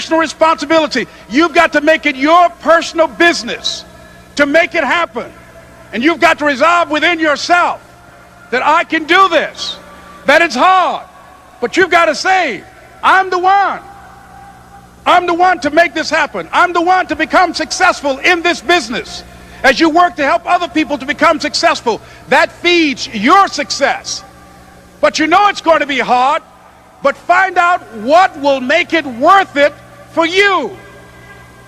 personal responsibility. You've got to make it your personal business to make it happen. And you've got to resolve within yourself that I can do this, that it's hard, but you've got to say, I'm the one. I'm the one to make this happen. I'm the one to become successful in this business. As you work to help other people to become successful, that feeds your success. But you know it's going to be hard, but find out what will make it worth it for you.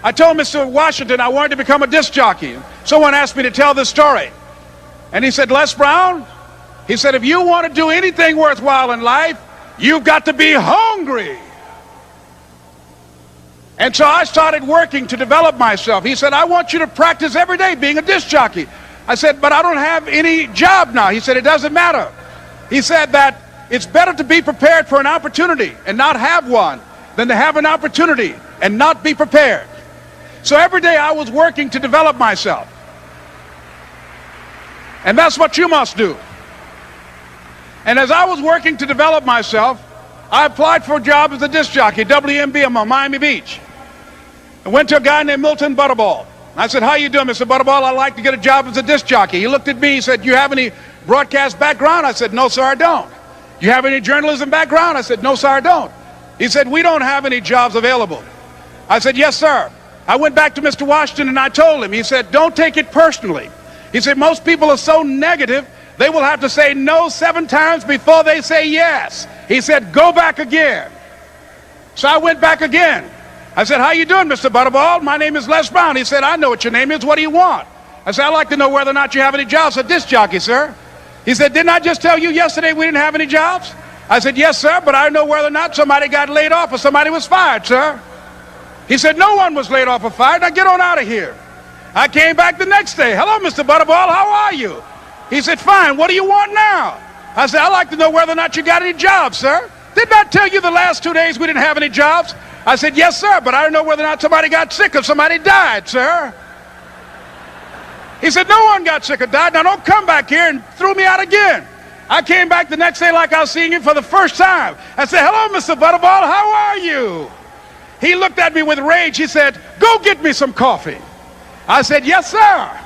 I told Mr. Washington I wanted to become a disc jockey. Someone asked me to tell this story. And he said, Les Brown, he said, if you want to do anything worthwhile in life, you've got to be hungry. And so I started working to develop myself. He said, I want you to practice every day being a disc jockey. I said, but I don't have any job now. He said, it doesn't matter. He said that it's better to be prepared for an opportunity and not have one than to have an opportunity and not be prepared. So every day I was working to develop myself. And that's what you must do. And as I was working to develop myself, I applied for a job as a disc jockey, WMBM on Miami Beach. I went to a guy named Milton Butterball. I said, how you doing, Mr. Butterball? I'd like to get a job as a disc jockey. He looked at me, he said, you have any broadcast background? I said, no, sir, I don't. You have any journalism background? I said, no, sir, I don't. He said, we don't have any jobs available. I said, yes, sir. I went back to Mr. Washington and I told him, he said, don't take it personally. He said, most people are so negative, they will have to say no 7 times before they say yes. He said, go back again. So I went back again. I said, how you doing, Mr. Butterball? My name is Les Brown. He said, I know what your name is. What do you want? I said, I'd like to know whether or not you have any jobs as a disc jockey, sir. He said, didn't I just tell you yesterday we didn't have any jobs? I said, yes, sir, but I know whether or not somebody got laid off or somebody was fired, sir. He said, no one was laid off or fired. Now get on out of here. I came back the next day. Hello, Mr. Butterball, how are you? He said, fine, what do you want now? I said, I'd like to know whether or not you got any jobs, sir. Didn't I tell you the last 2 days we didn't have any jobs? I said, yes, sir, but I don't know whether or not somebody got sick or somebody died, sir. He said, no one got sick or died. Now don't come back here and threw me out again. I came back the next day like I was seeing you for the first time. I said, hello, Mr. Butterball, how are you? He looked at me with rage. He said, go get me some coffee. I said, yes, sir.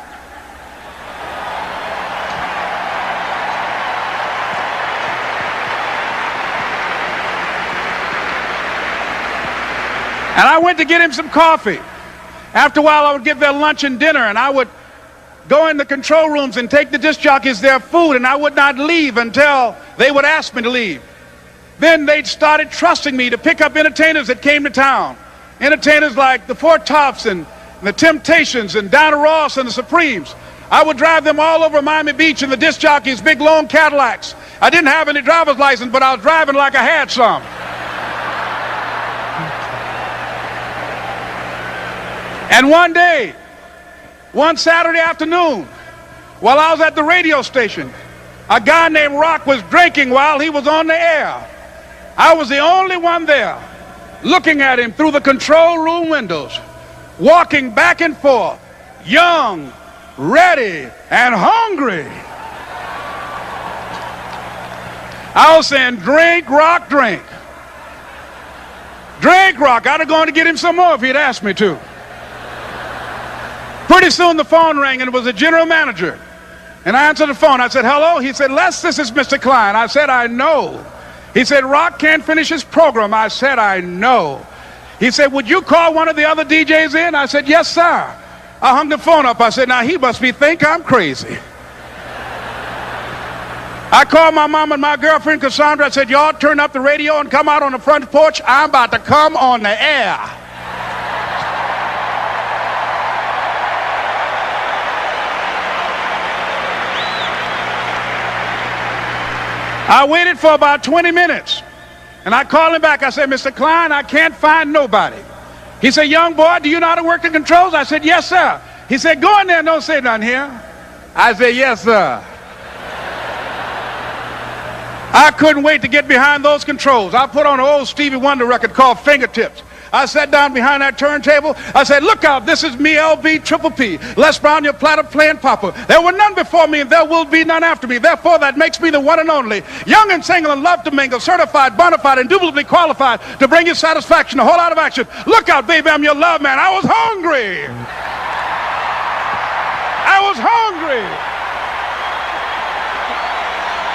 And I went to get him some coffee. After a while, I would give their lunch and dinner, and I would go in the control rooms and take the disc jockeys their food, and I would not leave until they would ask me to leave. Then they started trusting me to pick up entertainers that came to town. Entertainers like the Four Tops and the Temptations and Donna Ross and the Supremes. I would drive them all over Miami Beach in the disc jockeys' big long Cadillacs. I didn't have any driver's license, but I was driving like I had some. And one day, one Saturday afternoon, while I was at the radio station, a guy named Rock was drinking while he was on the air. I was the only one there, looking at him through the control room windows, walking back and forth, young, ready, and hungry. I was saying, drink, Rock, drink. Drink, Rock. I'd have gone to get him some more if he'd asked me to. Pretty soon the phone rang and it was the general manager. And I answered the phone. I said, hello? He said, Les, this is Mr. Klein. I said, I know. He said, Rock can't finish his program. I said, I know. He said, would you call one of the other DJs in? I said, yes, sir. I hung the phone up. I said, now he must think I'm crazy. I called my mom and my girlfriend, Cassandra. I said, y'all turn up the radio and come out on the front porch. I'm about to come on the air. I waited for about 20 minutes, and I called him back. I said, Mr. Klein, I can't find nobody. He said, young boy, do you know how to work the controls? I said, yes, sir. He said, go in there and don't say nothing here. I said, yes, sir. I couldn't wait to get behind those controls. I put on an old Stevie Wonder record called Fingertips. I sat down behind that turntable. I said, look out, this is me, LB Triple P, Les Brown, your platter playing papa. There were none before me and there will be none after me. Therefore, that makes me the one and only. Young and single and love to mingle, certified, bona fide, indubitably qualified to bring you satisfaction, a whole lot of action. Look out, baby, I'm your love man. I was hungry. I was hungry.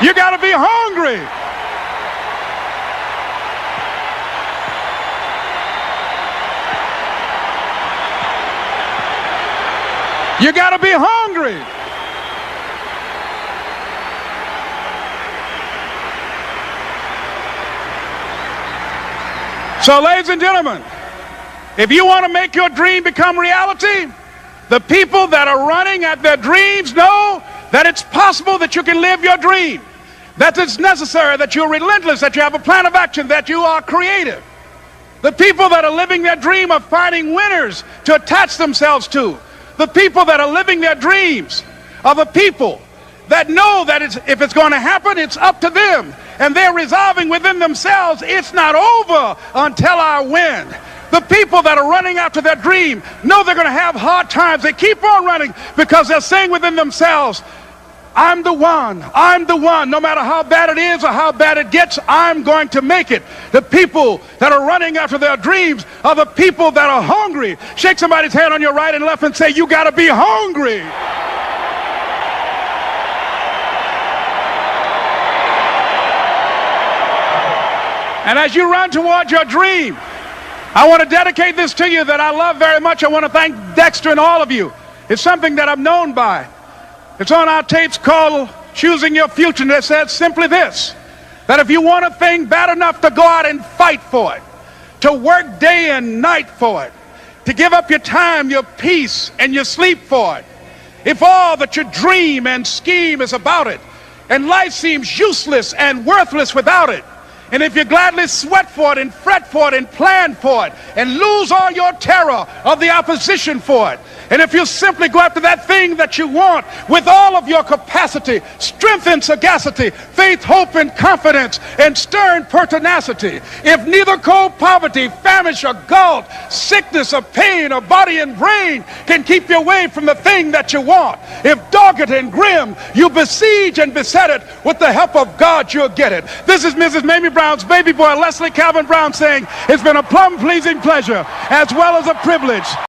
You got to be hungry. You got to be hungry. So, ladies and gentlemen, if you want to make your dream become reality, the people that are running at their dreams know that it's possible that you can live your dream, that it's necessary, that you're relentless, that you have a plan of action, that you are creative. The people that are living their dream are finding winners to attach themselves to. The people that are living their dreams are the people that know that if it's going to happen, it's up to them. And they're resolving within themselves, it's not over until I win. The people that are running after their dream know they're going to have hard times. They keep on running because they're saying within themselves, I'm the one, no matter how bad it is or how bad it gets, I'm going to make it. The people that are running after their dreams are the people that are hungry. Shake somebody's hand on your right and left and say, you got to be hungry. And as you run towards your dream, I want to dedicate this to you that I love very much. I want to thank Dexter and all of you. It's something that I'm known by. It's on our tapes called Choosing Your Future, and it says simply this, that if you want a thing bad enough to go out and fight for it, to work day and night for it, to give up your time, your peace, and your sleep for it, if all that you dream and scheme is about it, and life seems useless and worthless without it, and if you gladly sweat for it and fret for it and plan for it and lose all your terror of the opposition for it, and if you simply go after that thing that you want with all of your capacity, strength and sagacity, faith, hope and confidence, and stern pertinacity, if neither cold poverty, famish or gulf, sickness or pain or body and brain can keep you away from the thing that you want, if dogged and grim you besiege and beset it, with the help of God you'll get it. This is Mrs. Mamie Brown's baby boy, Leslie Calvin Brown, saying it's been a plumb pleasing pleasure as well as a privilege.